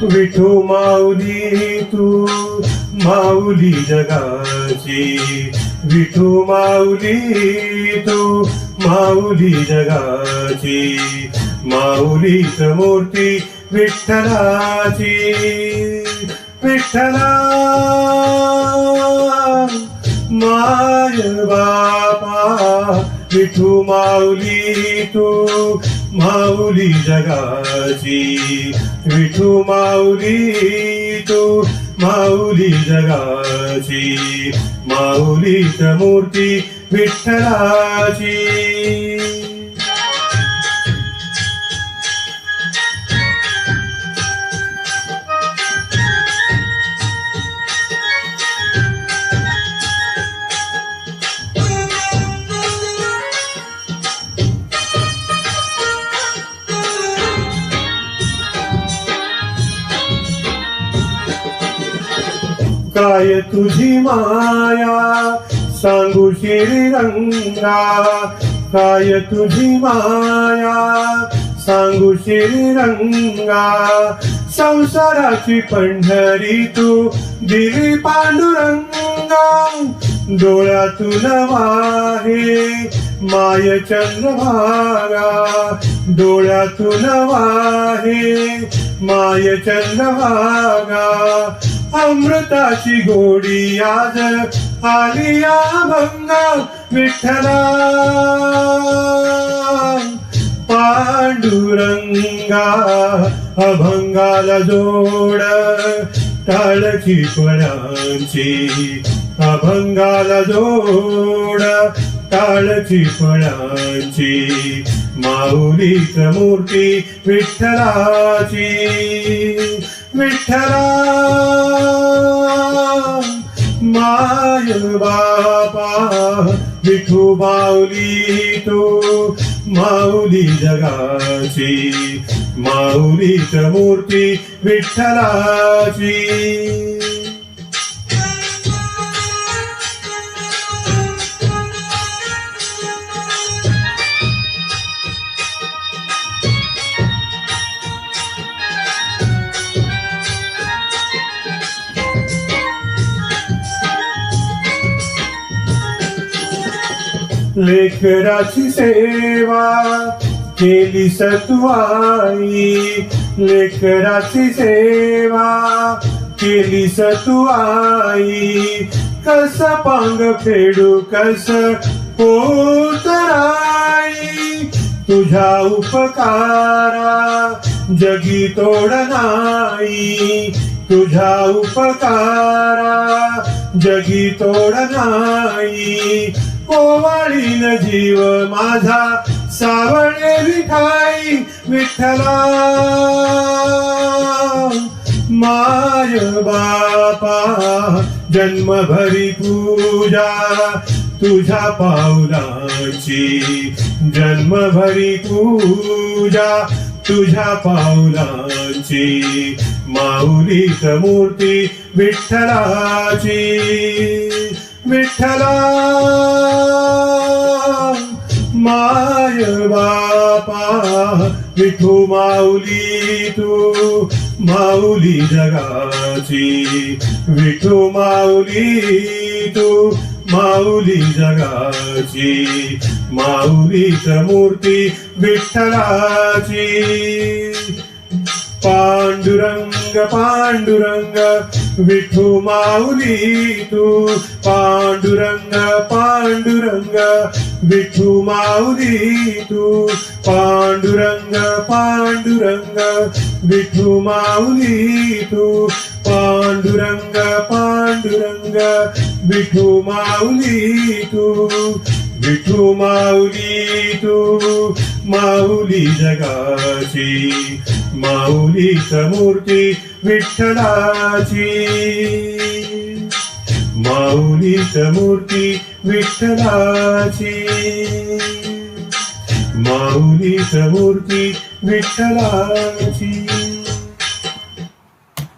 विठू माऊली तू माऊली जगाची, विठू माऊली तू माऊली जगाची, माऊलीच मूर्ती विठ्ठलाची. विठ्ठला माय बापा, विठू माऊली तू माऊली जगाची, विठू माऊली तू माऊली जगाची, माऊलीच मूर्ती विठ्ठलाची. काय तुझी माया सांगू श्रीरंगा, काय तुझी माया सांगू श्रीरंगा, संसाराची पंढरी तू दिली पांडुरंगा. डोळ्यातून वाहे माय चंद्रभागा, डोळ्यातून वाहे माय चंद्रभागा, अमृताची गोडी आज आली या भंगा. विठ्ठला पांडुरंगा, अभंगाला जोड टाळची फळांची, अभंगाला जोड टाळची फळांची, माऊलीच मूर्ती विठ्ठलाची. विठ्ठला माय बापा, विठू माऊली तू माऊली जगाची, माऊलीच मूर्ती विठ्ठलाची. लेकराची सेवा केली सतुआई, लेकराची सेवा केली सतुआई, कस पांग फेडू कस पोतराई. तुझ्या उपकारा जगी तोड नाही, तुझ्या उपकारा जगी तोड नाही. ओवाळीन जीव माझा सावळे विठाई. विठ्ठला माय बापा, जन्मभरी पूजा तुझ्या पावलाची, जन्मभरी पूजा तुझ्या पावलाची, माऊलीच मूर्ती विठ्ठलाची. विठ्ठला माय बापा, विठू माऊली तू माऊली जगाची, विठू माऊली तू माऊली जगाची, माऊलीच मूर्ती विठ्ठलाची. पांडुरंग पांडुरंग विठू माऊली तू, पांडुरंग पांडुरंग विठू माऊली तू, पांडुरंग पांडुरंग विठू माऊली तू, पांडुरंग पांडुरंग विठू माऊली तू, विठू माऊली तू माऊली जगाची, माऊलीच मूर्ती विठ्ठलाची, माऊलीच मूर्ती विठ्ठलाची, माऊलीच मूर्ती विठ्ठलाची.